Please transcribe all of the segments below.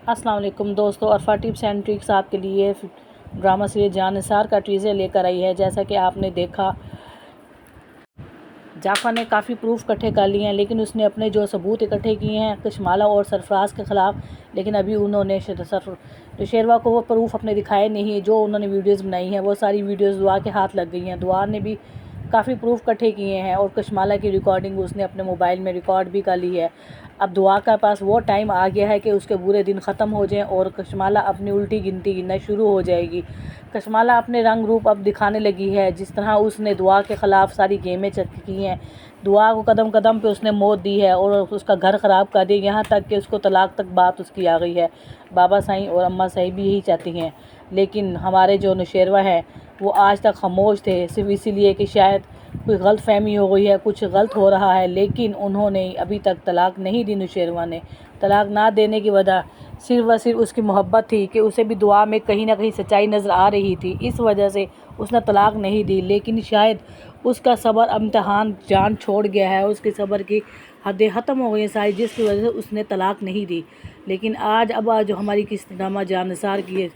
अस्सलाम वालेकुम दोस्तों, अरफा टिप्स एंड ट्रिक्स आपके लिए ड्रामा सीरीज जान निसार का टीज़र लेकर आई है। जैसा कि आपने देखा, जाफ़र ने काफ़ी प्रूफ इकट्ठे कर लिए हैं, लेकिन उसने अपने जो सबूत इकट्ठे किए हैं कशमाला और सरफराज के ख़िलाफ़, लेकिन अभी उन्होंने शेरवा को वो प्रूफ अपने दिखाए नहीं। जो उन्होंने वीडियोस बनाई हैं वो सारी वीडियोस दुआ के हाथ लग गई हैं। दुआ ने भी काफ़ी प्रूफ इकट्ठे किए हैं और कशमाला की रिकॉर्डिंग उसने अपने मोबाइल में रिकॉर्ड भी कर ली है। अब दुआ के पास वो टाइम आ गया है कि उसके बुरे दिन ख़त्म हो जाएं और कशमाला अपनी उल्टी गिनती गिनना शुरू हो जाएगी। कशमाला अपने रंग रूप अब दिखाने लगी है। जिस तरह उसने दुआ के ख़िलाफ़ सारी गेमें की हैं, दुआ को कदम कदम पे उसने मौत दी है और उसका घर ख़राब कर दिया, यहाँ तक कि उसको तलाक तक बात उसकी आ गई है। बाबा साईं और अम्मा साईं भी यही चाहती हैं, लेकिन हमारे जो नौशेरवा है वो आज तक खामोश थे, सिर्फ इसीलिए कि शायद कोई गलत फहमी हो गई है, कुछ गलत हो रहा है। लेकिन उन्होंने अभी तक तलाक नहीं दी। नौशेरवा ने तलाक ना देने की वजह सिर्फ व सिर्फ उसकी मोहब्बत थी कि उसे भी दुआ में कहीं ना कहीं सच्चाई नज़र आ रही थी, इस वजह से उसने तलाक नहीं दी। लेकिन शायद उसका सब्र इम्तहान जान छोड़ गया है, उसके सब्र की हदें ख़त्म हो गई हैं सारी, जिसकी वजह से उसने तलाक नहीं दी। लेकिन अब जो हमारी किस्त ड्रामा जान निसार की है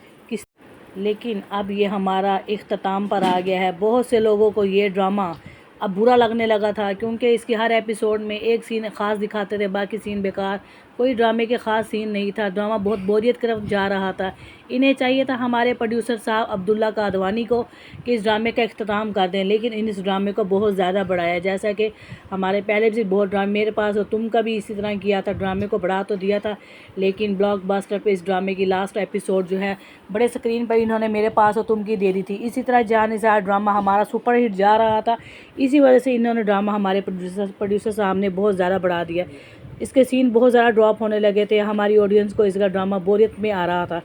लेकिन अब ये हमारा इख्तिताम पर आ गया है। बहुत से लोगों को ये ड्रामा अब बुरा लगने लगा था, क्योंकि इसके हर एपिसोड में एक सीन ख़ास दिखाते थे, बाकी सीन बेकार, कोई ड्रामे के ख़ास सीन नहीं था। ड्रामा बहुत बोरियत की तरफ जा रहा था। इन्हें चाहिए था हमारे प्रोड्यूसर साहब अब्दुल्ला कादवानी को कि इस ड्रामे का इख्तिताम कर दें, लेकिन इस ड्रामे को बहुत ज़्यादा बढ़ाया। जैसा कि हमारे पहले भी बहुत ड्रामे मेरे पास हो तुम का भी इसी तरह किया था, ड्रामे को बढ़ा तो दिया था, लेकिन ब्लॉकबस्टर पे इस ड्रामे की लास्ट एपिसोड जो है बड़े स्क्रीन पर इन्होंने मेरे पास हो तुम की दे दी थी। इसी तरह जान निसार ड्रामा हमारा सुपर हिट जा रहा था, इसी वजह से इन्होंने ड्रामा हमारे प्रोड्यूसर साहब ने बहुत ज़्यादा बढ़ा दिया। इसके सीन बहुत ज़्यादा ड्रॉप होने लगे थे, हमारी ऑडियंस को इसका ड्रामा बोरियत में आ रहा था।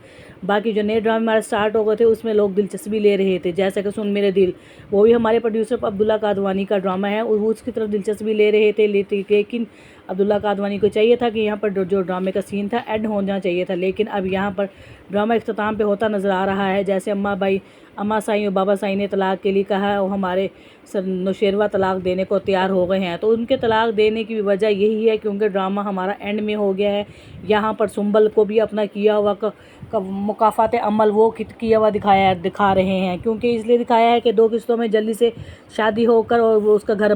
बाकी जो नए ड्रामे हमारे स्टार्ट हो गए थे उसमें लोग दिलचस्पी ले रहे थे, जैसे कि सुन मेरे दिल, वो भी हमारे प्रोड्यूसर अब्दुल्ला कादवानी का ड्रामा है, वो उसकी तरफ दिलचस्पी ले रहे थे लेकिन अब्दुल्ला कादवानी को चाहिए था कि यहाँ पर जो ड्रामे का सीन था एंड होना चाहिए था। लेकिन अब यहाँ पर ड्रामा इख्तिताम पे होता नज़र आ रहा है। जैसे अम्मा साईं और बाबा साईं ने तलाक के लिए कहा और हमारे नौशेरवा तलाक देने को तैयार हो गए हैं, तो उनके तलाक देने की वजह यही है क्योंकि ड्रामा हमारा एंड में हो गया है। यहाँ पर सुंबल को भी अपना किया हुआ मुकाफ़ात अमल वो किया हुआ दिखा रहे हैं, क्योंकि इसलिए दिखाया है कि 2 किस्तों में जल्दी से शादी होकर और वो उसका घर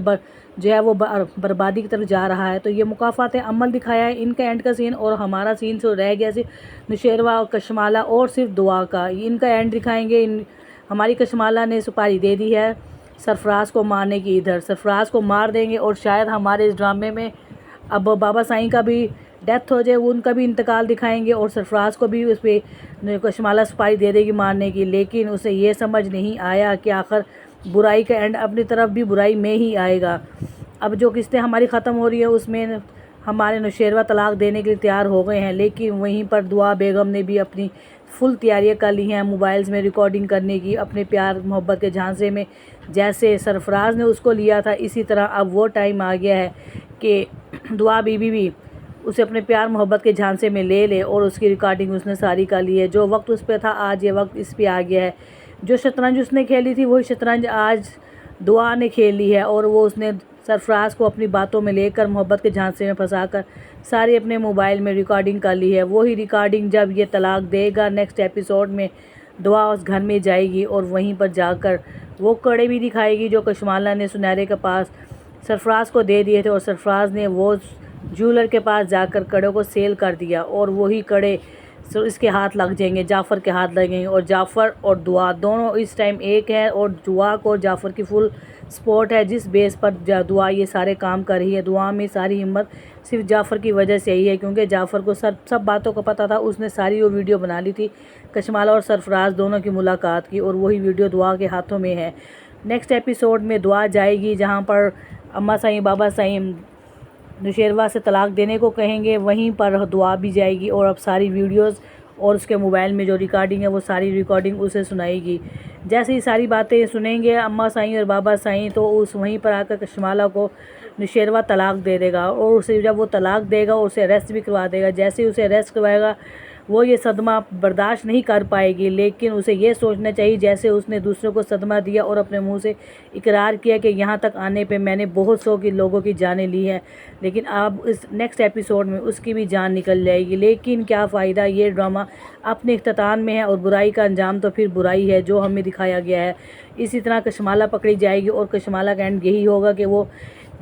जो है वो बर्बादी की तरफ जा रहा है। तो ये मुकाफ़ात अमल दिखाया है इनका एंड का सीन, और हमारा सीन जो रह गया सिर्फ नौशेरवा और कशमाला और सिर्फ दुआ का, इनका एंड दिखाएंगे। हमारी कशमाला ने सुपारी दे दी है सरफराज को मारने की, इधर सरफराज को मार देंगे और शायद हमारे इस ड्रामे में अब बाबा साईं का भी डेथ हो जाए, वो उनका भी इंतकाल दिखाएंगे और सरफराज को भी उस पर कशमाला सुपारी दे देगी मारने की। लेकिन उसे ये समझ नहीं आया कि आखिर बुराई का एंड अपनी तरफ भी बुराई में ही आएगा। अब जो किस्तें हमारी ख़त्म हो रही है उसमें हमारे नौशेरवा तलाक देने के लिए तैयार हो गए हैं, लेकिन वहीं पर दुआ बेगम ने भी अपनी फुल तैयारियां कर ली हैं मोबाइल्स में रिकॉर्डिंग करने की, अपने प्यार मोहब्बत के झांसे में। जैसे सरफराज ने उसको लिया था, इसी तरह अब वो टाइम आ गया है कि दुआ बीबी भी उसे अपने प्यार मोहब्बत के झांसे में ले ले, और उसकी रिकॉर्डिंग उसने सारी कर ली है। जो वक्त उस पर था आज ये वक्त इस पर आ गया है। जो शतरंज उसने खेली थी वही शतरंज आज दुआ ने खेल ली है, और वो उसने सरफराज को अपनी बातों में लेकर मोहब्बत के झांसे में फंसाकर सारी अपने मोबाइल में रिकॉर्डिंग कर ली है। वही रिकॉर्डिंग जब ये तलाक देगा नेक्स्ट एपिसोड में दुआ उस घर में जाएगी और वहीं पर जाकर वो कड़े भी दिखाएगी जो कशमाला ने सुनहरे के पास सरफराज को दे दिए थे, और सरफराज ने वो ज्वेलर के पास जाकर कड़ों को सेल कर दिया, और वही कड़े इसके हाथ लग जाएंगे, जाफ़र के हाथ लगेंगे, और जाफ़र और दुआ दोनों इस टाइम एक है, और दुआ को जाफ़र की फुल सपोर्ट है, जिस बेस पर दुआ ये सारे काम कर रही है। दुआ में सारी हिम्मत सिर्फ जाफ़र की वजह से ही है, क्योंकि जाफ़र को सब बातों का पता था, उसने सारी वो वीडियो बना ली थी कशमाला और सरफराज दोनों की मुलाकात की, और वही वीडियो दुआ के हाथों में है। नेक्स्ट एपिसोड में दुआ जाएगी जहाँ पर अम्मा साईं बाबा साईं नौशेरवा से तलाक देने को कहेंगे, वहीं पर दुआ भी जाएगी और अब सारी वीडियोस और उसके मोबाइल में जो रिकॉर्डिंग है वो सारी रिकॉर्डिंग उसे सुनाएगी। जैसे ही सारी बातें सुनेंगे अम्मा साईं और बाबा साईं, तो उस वहीं पर आकर कशमाला को नौशेरवा तलाक दे देगा, और उसे जब वो तलाक देगा उसे अरेस्ट भी करवा देगा। जैसे ही उसे अरेस्ट करवाएगा वो ये सदमा बर्दाश्त नहीं कर पाएगी, लेकिन उसे ये सोचना चाहिए जैसे उसने दूसरों को सदमा दिया और अपने मुंह से इकरार किया कि यहाँ तक आने पे मैंने बहुत सौ की लोगों की जानें ली है, लेकिन अब इस नेक्स्ट एपिसोड में उसकी भी जान निकल जाएगी। लेकिन क्या फ़ायदा, ये ड्रामा अपने इख्तिताम में है और बुराई का अंजाम तो फिर बुराई है जो हमें दिखाया गया है। इसी तरह कशमाला पकड़ी जाएगी और कशमाला का एंड यही होगा कि वो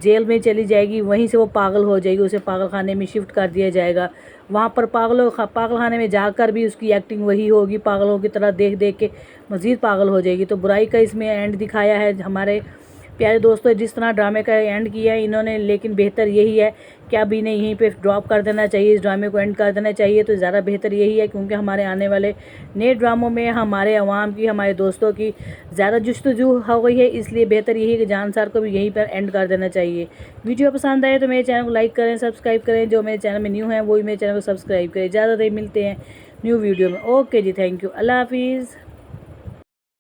जेल में चली जाएगी, वहीं से वो पागल हो जाएगी, उसे पागल खाने में शिफ्ट कर दिया जाएगा। वहाँ पर पागल खाने में जाकर भी उसकी एक्टिंग वही होगी, पागलों की तरह देख देख के मज़ीद पागल हो जाएगी। तो बुराई का इसमें एंड दिखाया है हमारे प्यारे दोस्तों। जिस तरह ड्रामे का एंड किया है इन्होंने, लेकिन बेहतर यही है कि अब इन्हें यहीं पे ड्रॉप कर देना चाहिए, इस ड्रामे को एंड कर देना चाहिए तो ज़्यादा बेहतर यही है, क्योंकि हमारे आने वाले नए ड्रामों में हमारे अवाम की, हमारे दोस्तों की ज़्यादा जुस्तजू हो गई है। इसलिए बेहतर यही है कि जानसार को भी यहीं पर एंड कर देना चाहिए। वीडियो पसंद आए तो मेरे चैनल को लाइक करें, सब्सक्राइब करें। जो मेरे चैनल में न्यू हैं वही मेरे चैनल को सब्सक्राइब करें। ज़्यादा देर मिलते हैं न्यू वीडियो में। ओके जी, थैंक यू, अल्लाह हाफिज़।